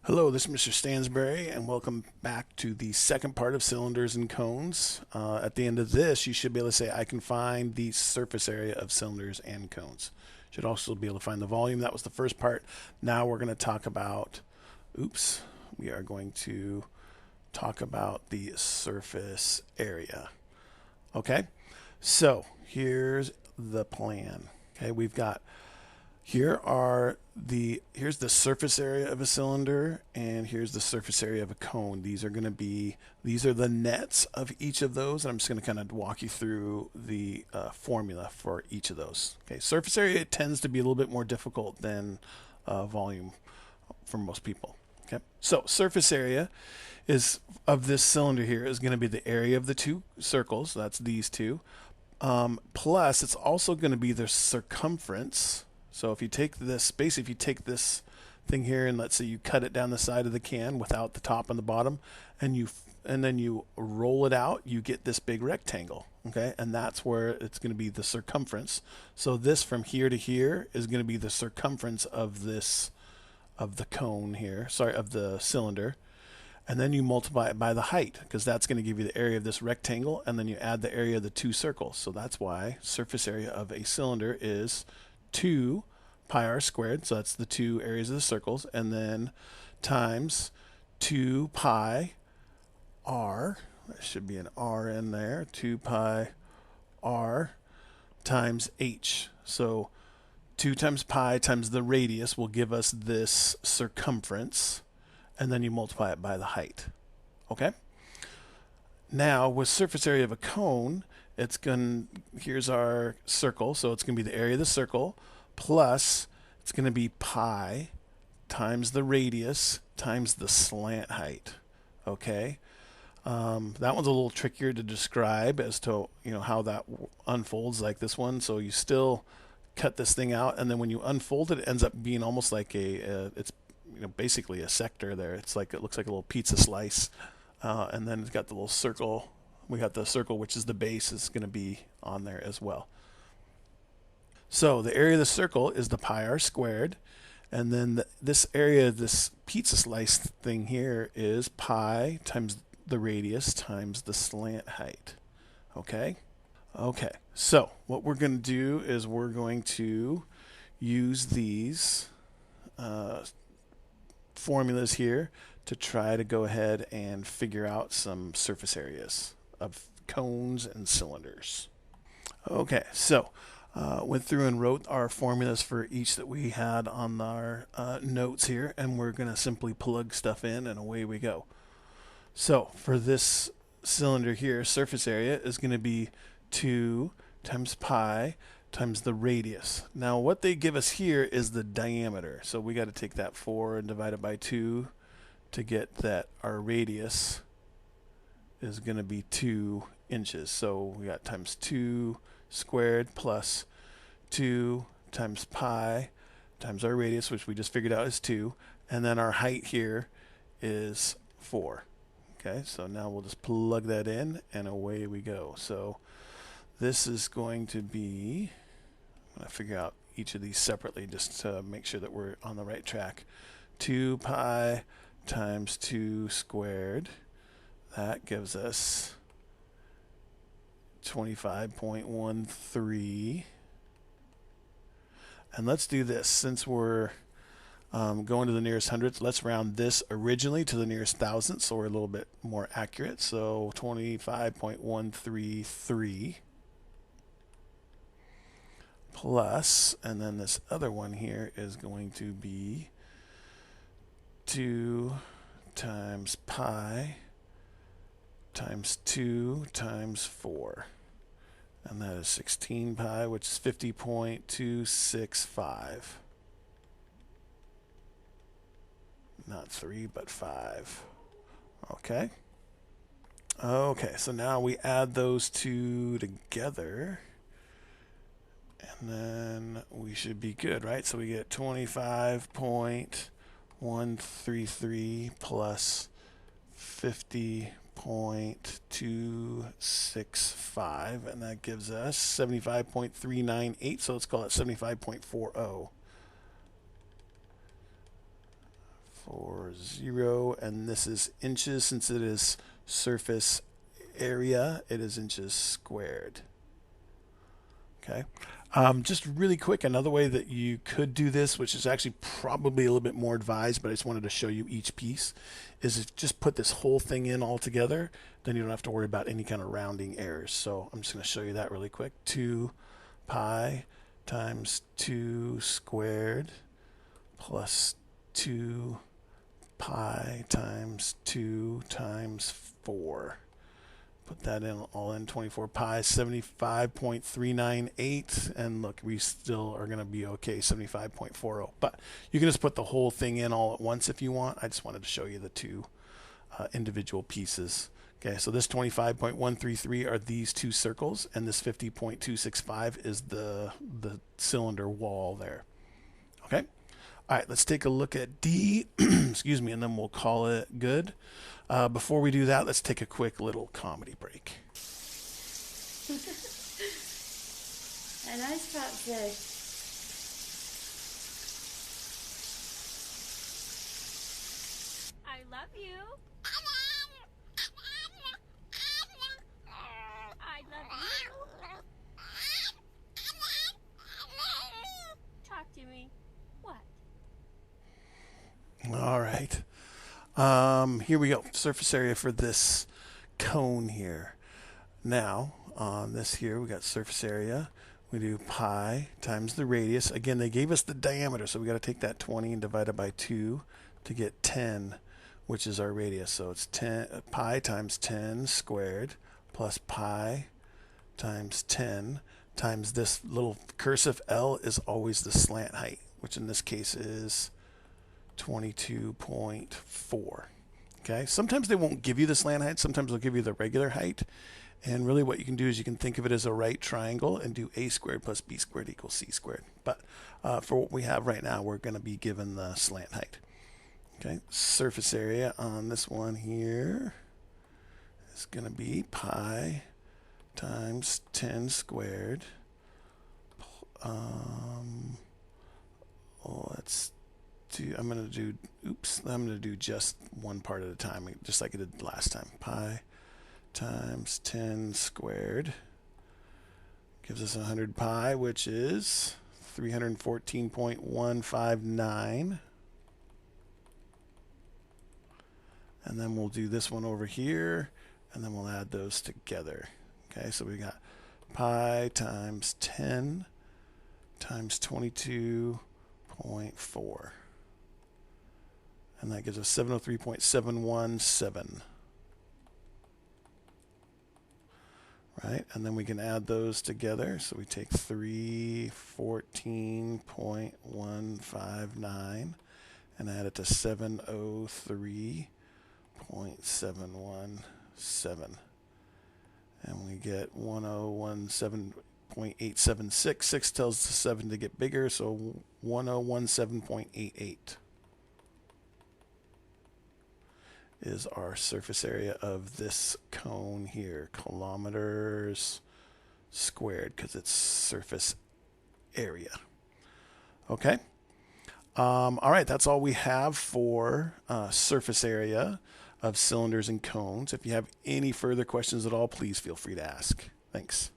Hello, this is Mr. Stansbury, and welcome back to the second part of cylinders and cones. At the end of this, you should be able to say, I can find the surface area of cylinders and cones. Should also be able to find the volume. That was the first part. Now we're going to talk about, we are going to talk about the surface area. Okay, so here's the plan. Okay, we've got here's the surface area of a cylinder, and here's the surface area of a cone. These are the nets of each of those, and I'm just going to kind of walk you through the formula for each of those. Okay, surface area tends to be a little bit more difficult than volume for most people. Okay, so surface area is of this cylinder here is going to be the area of the two circles. That's these two. Plus, it's also going to be the circumference. So if you take this, basically if you take this thing here and let's say you cut it down the side of the can without the top and the bottom, and then you roll it out, you get this big rectangle. Okay, and that's where it's going to be the circumference. So this from here to here is going to be the circumference of the cone here, of the cylinder. And then you multiply it by the height, because that's going to give you the area of this rectangle, and then you add the area of the two circles. So that's why surface area of a cylinder is 2 pi r squared, so that's the two areas of the circles, and then times 2 pi r, there should be an r in there, 2 pi r times h. So 2 times pi times the radius will give us this circumference, and then you multiply it by the height. Okay? Now, with surface area of a cone, here's our circle, so it's going to be the area of the circle, plus it's going to be pi times the radius times the slant height. Okay? That one's a little trickier to describe as to how that unfolds like this one. So you still cut this thing out, and then when you unfold it, it ends up being almost like it's basically a sector there. It looks like a little pizza slice, and then it's got the little circle. We got the circle, which is the base, is going to be on there as well. So the area of the circle is the pi r squared, and then this area, this pizza slice thing here, is pi times the radius times the slant height. Okay? Okay, so what we're going to do is we're going to use these formulas here to try to go ahead and figure out some surface areas of cones and cylinders. Okay, so went through and wrote our formulas for each that we had on our notes here, and we're going to simply plug stuff in and away we go. So for this cylinder here, surface area is going to be 2 times pi times the radius. Now what they give us here is the diameter, so we got to take that 4 and divide it by 2 to get that our radius is going to be 2 inches. So we got times 2 squared plus 2 times pi times our radius, which we just figured out is 2, and then our height here is 4. Okay, so now we'll just plug that in and away we go. So this is going to be, I'm going to figure out each of these separately just to make sure that we're on the right track. 2 pi times 2 squared, that gives us 25.13. And let's do this. Since we're going to the nearest hundredths, let's round this originally to the nearest thousandth, so we're a little bit more accurate. So 25.133 plus, and then this other one here is going to be 2 times pi times 2 times 4. And that is 16 pi, which is 50.265. Not 3, but 5. Okay. Okay, so now we add those two together, and then we should be good, right? So we get 25.133 plus 50.265, and that gives us 75.398, so let's call it 75.40. 40, and this is inches. Since it is surface area, it is inches squared. Okay. Just really quick, another way that you could do this, which is actually probably a little bit more advised, but I just wanted to show you each piece, is if just put this whole thing in all together, then you don't have to worry about any kind of rounding errors. So I'm just going to show you that really quick. 2 pi times 2 squared plus 2 pi times 2 times 4. Put that in all in 24 pi, 75.398, and look, we still are going to be okay, 75.40. But you can just put the whole thing in all at once if you want. I just wanted to show you the two individual pieces. Okay, so this 25.133 are these two circles, and this 50.265 is the cylinder wall there. Okay. All right, let's take a look at D, excuse me, and then we'll call it good. Before we do that, let's take a quick little comedy break. And I stopped there. I love you. I love you. Talk to me. What? All right. Here we go. Surface area for this cone here. Now, on this here, we got surface area. We do pi times the radius. Again, they gave us the diameter, so we got to take that 20 and divide it by 2 to get 10, which is our radius. So it's 10 pi times 10 squared plus pi times 10 times this little cursive L is always the slant height, which in this case is 22.4. Okay, sometimes they won't give you the slant height, sometimes they'll give you the regular height. And really what you can do is you can think of it as a right triangle and do a squared plus b squared equals c squared. But for what we have right now, we're going to be given the slant height. Okay, surface area on this one here is going to be pi times 10 squared. I'm going to do just one part at a time, just like I did last time. Pi times 10 squared gives us 100 pi, which is 314.159. And then we'll do this one over here, and then we'll add those together. Okay, so we got pi times 10 times 22.4. And that gives us 703.717. Right? And then we can add those together. So we take 314.159 and add it to 703.717. And we get 1017.876. 6 tells the 7 to get bigger, so 1017.88. is our surface area of this cone here, kilometers squared, because it's surface area. Okay. All right, that's all we have for surface area of cylinders and cones. If you have any further questions at all, please feel free to ask. Thanks.